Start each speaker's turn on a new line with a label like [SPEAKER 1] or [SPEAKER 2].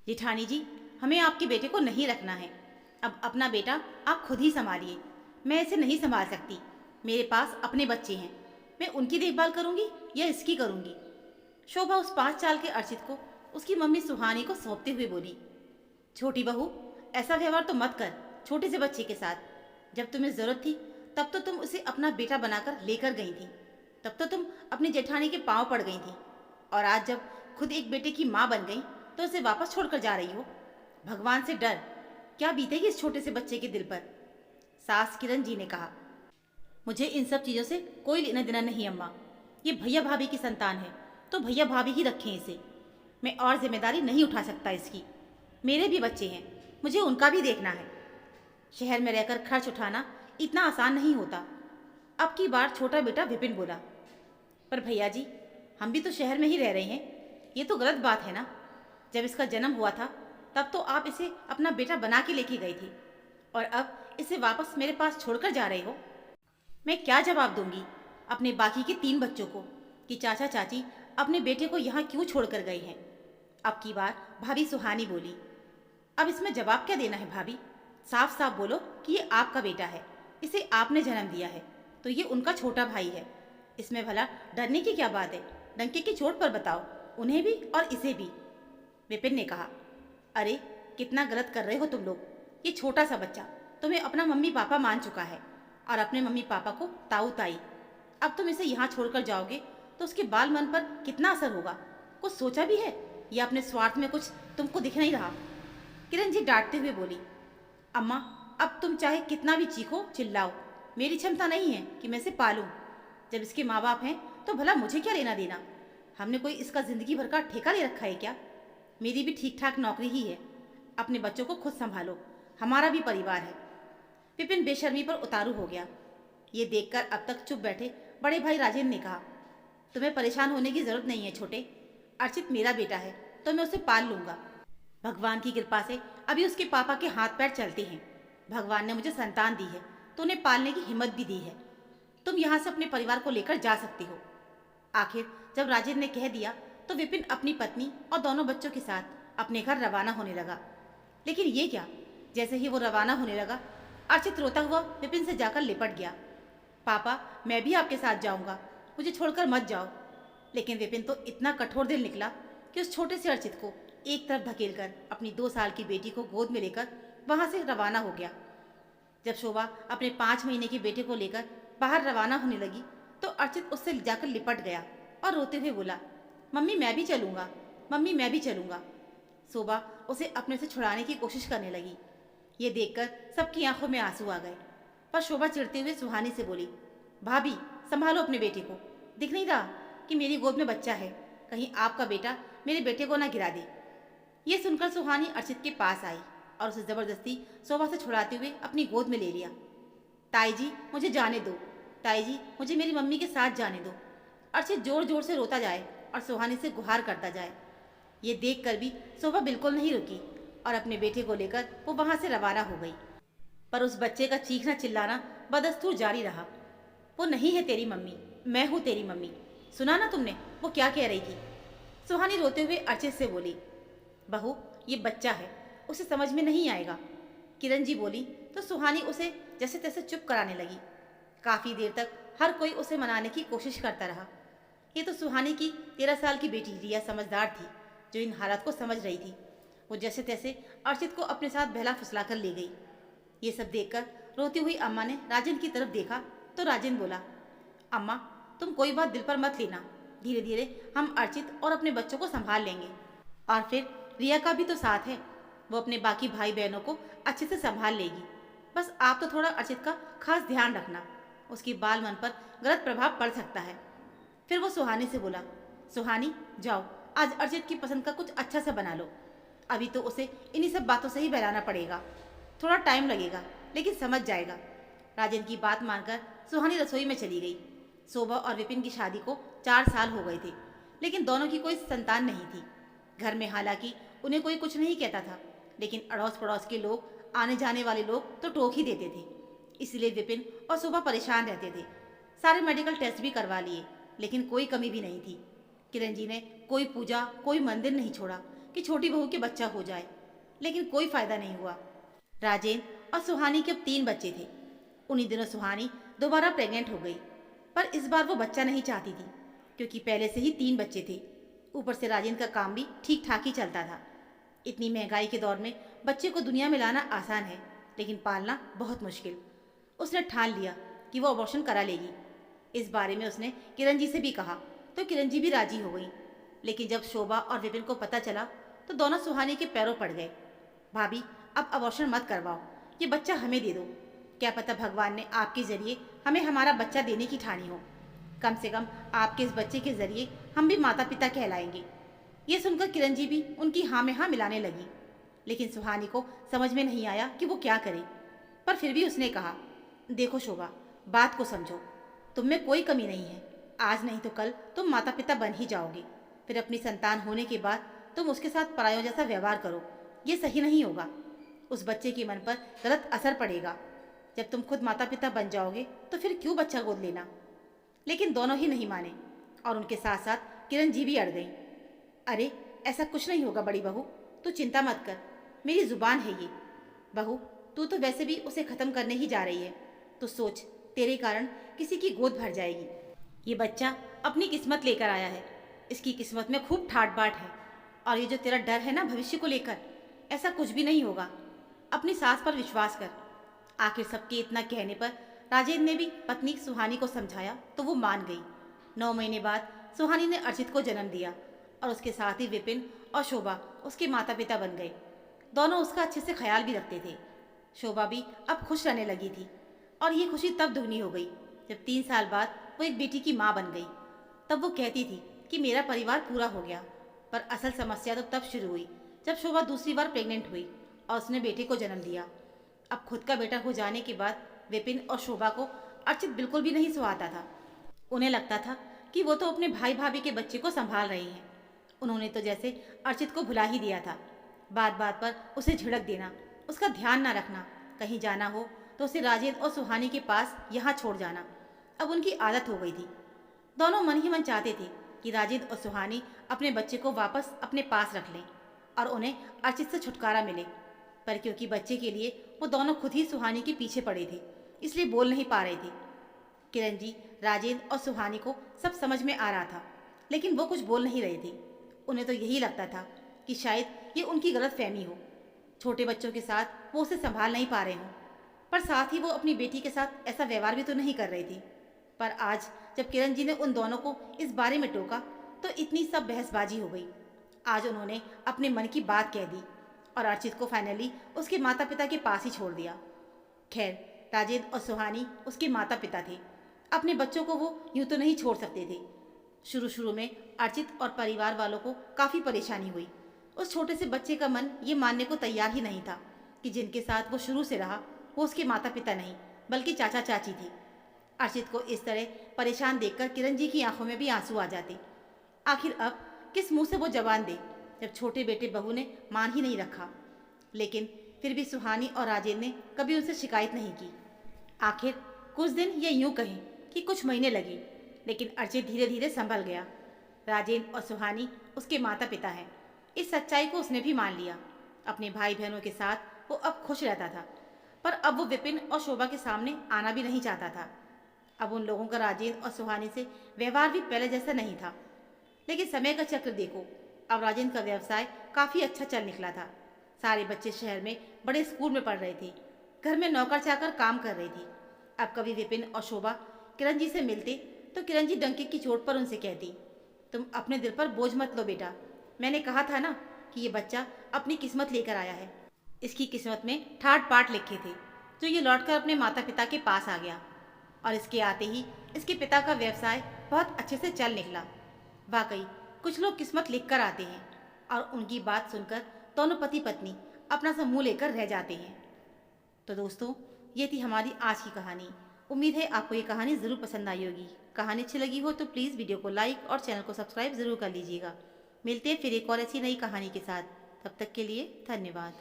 [SPEAKER 1] जेठानी जी, हमें आपके बेटे को नहीं रखना है। अब अपना बेटा आप खुद ही संभालिए। मैं इसे नहीं संभाल सकती। मेरे पास अपने बच्चे हैं। मैं उनकी देखभाल करूंगी या इसकी करूंगी? शोभा उस 5 साल के अर्चित को उसकी मम्मी सुहानी को सौंपते हुए बोली, छोटी बहू, ऐसा व्यवहार तो मत कर छोटे से बच्चे के साथ। जब तुम्हें जरूरत थी तब तो तुम उसे अपना बेटा बनाकर लेकर गई थी। तब तो तुम अपनी जेठानी के पांव पड़ गई थी। और आज जब खुद एक बेटे की माँ बन गई तो उसे वापस छोड़कर जा रही हो। भगवान से डर। क्या बीतेगी इस छोटे से बच्चे के दिल पर? सास किरण जी ने कहा, मुझे इन सब चीज़ों से कोई लेना देना नहीं अम्मा। ये भैया भाभी की संतान है तो भैया भाभी ही रखें इसे। मैं और जिम्मेदारी नहीं उठा सकता इसकी। मेरे भी बच्चे हैं, मुझे उनका भी देखना है। शहर में रहकर खर्च उठाना इतना आसान नहीं होता। अब की बार छोटा बेटा विपिन बोला, पर भैया जी, हम भी तो शहर में ही रह रहे हैं। ये तो गलत बात है ना। जब इसका जन्म हुआ था तब तो आप इसे अपना बेटा बना के लेके गई थी, और अब इसे वापस मेरे पास छोड़कर जा रहे हो। मैं क्या जवाब दूंगी अपने बाकी के 3 बच्चों को कि चाचा चाची अपने बेटे को यहाँ क्यों छोड़कर गए हैं? अब की बार भाभी सुहानी बोली, अब इसमें जवाब क्या देना है भाभी? साफ साफ बोलो कि ये आपका बेटा है, इसे आपने जन्म दिया है, तो ये उनका छोटा भाई है। इसमें भला डरने की क्या बात है? डंके की चोट पर बताओ, उन्हें भी और इसे भी। विपिन ने कहा, अरे कितना गलत कर रहे हो तुम लोग। ये छोटा सा बच्चा तुम्हें अपना मम्मी पापा मान चुका है और अपने मम्मी पापा को ताऊ ताई। अब तुम इसे यहाँ छोड़कर जाओगे तो उसके बाल मन पर कितना असर होगा? कुछ सोचा भी है या अपने स्वार्थ में कुछ तुमको दिख नहीं रहा? किरण जी डांटते हुए बोली, अम्मा, अब तुम चाहे कितना भी चीखो चिल्लाओ, मेरी क्षमता नहीं है कि मैं इसे पालूं। जब इसके माँ बाप हैं तो भला मुझे क्या लेना देना? हमने कोई इसका जिंदगी भर का ठेका ले रखा है क्या? मेरी भी ठीक ठाक नौकरी ही है। अपने बच्चों को खुद संभालो, हमारा भी परिवार है। विपिन बेशर्मी पर उतारू हो गया। ये देखकर अब तक चुप बैठे बड़े भाई राजेंद्र ने कहा, तुम्हें परेशान होने की जरूरत नहीं है छोटे। अर्चित मेरा बेटा है तो मैं उसे पाल लूंगा। भगवान की कृपा से अभी उसके पापा के हाथ पैर चलते हैं। भगवान ने मुझे संतान दी है तो उन्हें पालने की हिम्मत भी दी है। तुम यहाँ से अपने परिवार को लेकर जा सकती हो। आखिर जब राजेंद्र ने कह दिया तो विपिन अपनी पत्नी और दोनों बच्चों के साथ अपने घर रवाना होने लगा। लेकिन ये क्या, जैसे ही वो रवाना होने लगा, अर्चित रोता हुआ विपिन से जाकर लिपट गया। पापा, मैं भी आपके साथ जाऊंगा, मुझे छोड़कर मत जाओ। लेकिन विपिन तो इतना कठोर दिल निकला कि उस छोटे से अर्चित को एक तरफ धकेलकर अपनी 2 साल की बेटी को गोद में लेकर वहां से रवाना हो गया। जब शोभा अपने 5 महीने के बेटे को लेकर बाहर रवाना होने लगी तो अर्चित उससे जाकर लिपट गया और रोते हुए बोला, मम्मी मैं भी चलूंगा, मम्मी मैं भी चलूंगा। शोभा उसे अपने से छुड़ाने की कोशिश करने लगी। ये देखकर सबकी आंखों में आंसू आ गए। पर शोभा चिढ़ते हुए सुहानी से बोली, भाभी संभालो अपने बेटे को, दिख नहीं रहा कि मेरी गोद में बच्चा है? कहीं आपका बेटा मेरे बेटे को ना गिरा दे। ये सुनकर सुहानी अर्चित के पास आई और उसे जबरदस्ती शोभा से छुड़ाते हुए अपनी गोद में ले लिया। ताई जी मुझे जाने दो, ताई जी मुझे मेरी मम्मी के साथ जाने दो। अर्चित जोर जोर से रोता जाए और सुहानी से गुहार करता जाए। ये देखकर भी शोभा बिल्कुल नहीं रुकी और अपने बेटे को लेकर वो वहां से रवाना हो गई। पर उस बच्चे का चीखना चिल्लाना बदस्तूर जारी रहा। वो नहीं है तेरी मम्मी, मैं हूँ तेरी मम्मी। सुना ना तुमने वो क्या कह रही थी? सुहानी रोते हुए अर्चित से बोली, बहू ये बच्चा है, उसे समझ में नहीं आएगा। किरण जी बोली तो सुहानी उसे जैसे तैसे चुप कराने लगी। काफ़ी देर तक हर कोई उसे मनाने की कोशिश करता रहा। ये तो सुहानी की 13 साल की बेटी रिया समझदार थी, जो इन हालात को समझ रही थी। वो जैसे तैसे अर्चित को अपने साथ बहला फुसला कर ले गई। ये सब देखकर रोती हुई अम्मा ने राजेंद्र की तरफ देखा तो राजेंद्र बोला, अम्मा तुम कोई बात दिल पर मत लेना, धीरे धीरे हम अर्चित और अपने बच्चों को संभाल लेंगे। और फिर रिया का भी तो साथ है, वो अपने बाकी भाई बहनों को अच्छे से संभाल लेगी। बस आप तो थोड़ा अर्चित का खास ध्यान रखना, उसकी बाल मन पर गलत प्रभाव पड़ सकता है। फिर वो सुहानी से बोला, सुहानी जाओ आज अर्चित की पसंद का कुछ अच्छा सा बना लो। अभी तो उसे इन्हीं सब बातों से ही बहलाना पड़ेगा, थोड़ा टाइम लगेगा लेकिन समझ जाएगा। राजेंद्र की बात मानकर सुहानी रसोई में चली गई। शोभा और विपिन की शादी को 4 साल हो गए थे, लेकिन दोनों की कोई संतान नहीं थी। घर में हालांकि उन्हें कोई कुछ नहीं कहता था, लेकिन अड़ोस पड़ोस के लोग, आने जाने वाले लोग तो टोक ही देते थे। इसलिए विपिन और शोभा परेशान रहते थे। सारे मेडिकल टेस्ट भी करवा लिए, लेकिन कोई कमी भी नहीं थी। किरण जी ने कोई पूजा, कोई मंदिर नहीं छोड़ा कि छोटी बहू के बच्चा हो जाए, लेकिन कोई फायदा नहीं हुआ। राजेंद्र और सुहानी के अब 3 बच्चे थे। उन्हीं दिनों सुहानी दोबारा प्रेग्नेंट हो गई, पर इस बार वो बच्चा नहीं चाहती थी, क्योंकि पहले से ही 3 बच्चे थे। ऊपर से राजेंद्र का काम भी ठीक ठाक ही चलता था। इतनी महंगाई के दौर में बच्चे को दुनिया में लाना आसान है, लेकिन पालना बहुत मुश्किल। उसने ठान लिया कि वो अबॉर्शन करा लेगी। इस बारे में उसने किरण जी से भी कहा, तो किरण जी भी राजी हो गई। लेकिन जब शोभा और विपिन को पता चला तो दोनों सुहानी के पैरों पड़ गए। भाभी, अब अबॉर्शन मत करवाओ, ये बच्चा हमें दे दो। क्या पता भगवान ने आपके जरिए हमें हमारा बच्चा देने की ठानी हो। कम से कम आपके इस बच्चे के जरिए हम भी माता पिता कहलाएंगे। ये सुनकर किरण जी भी उनकी हाँ में हाँ मिलाने लगी। लेकिन सुहानी को समझ में नहीं आया कि वो क्या करे, पर फिर भी उसने कहा, देखो शोभा, बात को समझो। तुम में कोई कमी नहीं है। आज नहीं तो कल तुम माता पिता बन ही जाओगे। फिर अपनी संतान होने के बाद तुम उसके साथ परायों जैसा व्यवहार करो, ये सही नहीं होगा। उस बच्चे के मन पर गलत असर पड़ेगा। जब तुम खुद माता पिता बन जाओगे तो फिर क्यों बच्चा गोद लेना। लेकिन दोनों ही नहीं माने और उनके साथ साथ किरण जी भी अड़ गई। अरे ऐसा कुछ नहीं होगा बड़ी बहू, तू चिंता मत कर, मेरी जुबान है ये। बहू, तू तो वैसे भी उसे ख़त्म करने ही जा रही है, तो सोच, तेरे कारण किसी की गोद भर जाएगी। ये बच्चा अपनी किस्मत लेकर आया है, इसकी किस्मत में खूब ठाट बाट है। और ये जो तेरा डर है ना भविष्य को लेकर, ऐसा कुछ भी नहीं होगा। अपनी सास पर विश्वास कर। आखिर सबके इतना कहने पर राजेंद्र ने भी पत्नी सुहानी को समझाया तो वो मान गई। 9 महीने बाद सुहानी ने अर्चित को जन्म दिया और उसके साथ ही विपिन और शोभा उसके माता पिता बन गए। दोनों उसका अच्छे से ख्याल भी रखते थे। शोभा भी अब खुश रहने लगी थी और ये खुशी तब दुगनी हो गई जब 3 साल बाद वो एक बेटी की माँ बन गई। तब वो कहती थी कि मेरा परिवार पूरा हो गया, पर असल समस्या तो तब शुरू हुई जब शोभा दूसरी बार प्रेग्नेंट हुई और उसने बेटे को जन्म दिया। अब खुद का बेटा हो जाने के बाद विपिन और शोभा को अर्चित बिल्कुल भी नहीं सुहाता था। उन्हें लगता था कि वो तो अपने भाई भाभी के बच्चे को संभाल रही हैं। उन्होंने तो जैसे अर्चित को भुला ही दिया था। बात बात पर उसे झिड़क देना, उसका ध्यान ना रखना, कहीं जाना हो तो उसे राजेंद्र और सुहानी के पास यहाँ छोड़ जाना अब उनकी आदत हो गई थी। दोनों मन ही मन चाहते थे कि राजेंद्र और सुहानी अपने बच्चे को वापस अपने पास रख लें और उन्हें अर्चित से छुटकारा मिले, पर क्योंकि बच्चे के लिए वो दोनों खुद ही सुहानी के पीछे पड़े थे, इसलिए बोल नहीं पा रहे थे। किरण जी, राजेंद्र और सुहानी को सब समझ में आ रहा था, लेकिन वो कुछ बोल नहीं रहे थे। उन्हें तो यही लगता था कि शायद ये उनकी गलतफहमी हो। छोटे बच्चों के साथ वो उसे संभाल नहीं पा रहे हों, पर साथ ही वो अपनी बेटी के साथ ऐसा व्यवहार भी तो नहीं कर रही थी। पर आज जब किरण जी ने उन दोनों को इस बारे में टोका तो इतनी सब बहसबाजी हो गई। आज उन्होंने अपने मन की बात कह दी और अर्चित को फाइनली उसके माता पिता के पास ही छोड़ दिया। खैर, राजेंद्र और सुहानी उसके माता पिता थे, अपने बच्चों को वो यूँ तो नहीं छोड़ सकते थे। शुरू शुरू में अर्चित और परिवार वालों को काफ़ी परेशानी हुई। उस छोटे से बच्चे का मन ये मानने को तैयार ही नहीं था कि जिनके साथ वो शुरू से रहा वो उसके माता पिता नहीं बल्कि चाचा चाची थे। अर्चित को इस तरह परेशान देखकर किरण जी की आंखों में भी आंसू आ जाते। आखिर अब किस मुंह से वो जवान दे जब छोटे बेटे बहू ने मान ही नहीं रखा। लेकिन फिर भी सुहानी और राजेंद्र ने कभी उनसे शिकायत नहीं की। आखिर कुछ दिन या यूं कहें कि कुछ महीने लगे, लेकिन अर्चित धीरे धीरे संभल गया। राजेंद्र और सुहानी उसके माता पिता हैं, इस सच्चाई को उसने भी मान लिया। अपने भाई बहनों के साथ वो अब खुश रहता था, पर अब वो विपिन और शोभा के सामने आना भी नहीं चाहता था। अब उन लोगों का राजेंद्र और सुहानी से व्यवहार भी पहले जैसा नहीं था। लेकिन समय का चक्र देखो, अब राजेंद्र का व्यवसाय काफ़ी अच्छा चल निकला था। सारे बच्चे शहर में बड़े स्कूल में पढ़ रहे थे, घर में नौकर चाकर काम कर रही थी। अब कभी विपिन और शोभा किरण जी से मिलते तो किरण जी डंके की चोट पर उनसे कहती, तुम अपने दिल पर बोझ मत लो बेटा, मैंने कहा था ना कि ये बच्चा अपनी किस्मत लेकर आया है। इसकी किस्मत में ठाट बाट लिखे थे जो ये लौटकर अपने माता पिता के पास आ गया, और इसके आते ही इसके पिता का व्यवसाय बहुत अच्छे से चल निकला। वाकई कुछ लोग किस्मत लिख कर आते हैं और उनकी बात सुनकर दोनों पति पत्नी अपना सा मुँह लेकर रह जाते हैं। तो दोस्तों, ये थी हमारी आज की कहानी। उम्मीद है आपको ये कहानी ज़रूर पसंद आई होगी। कहानी अच्छी लगी हो तो प्लीज़ वीडियो को लाइक और चैनल को सब्सक्राइब ज़रूर कर लीजिएगा। मिलते हैं फिर एक और ऐसी नई कहानी के साथ। तब तक के लिए धन्यवाद।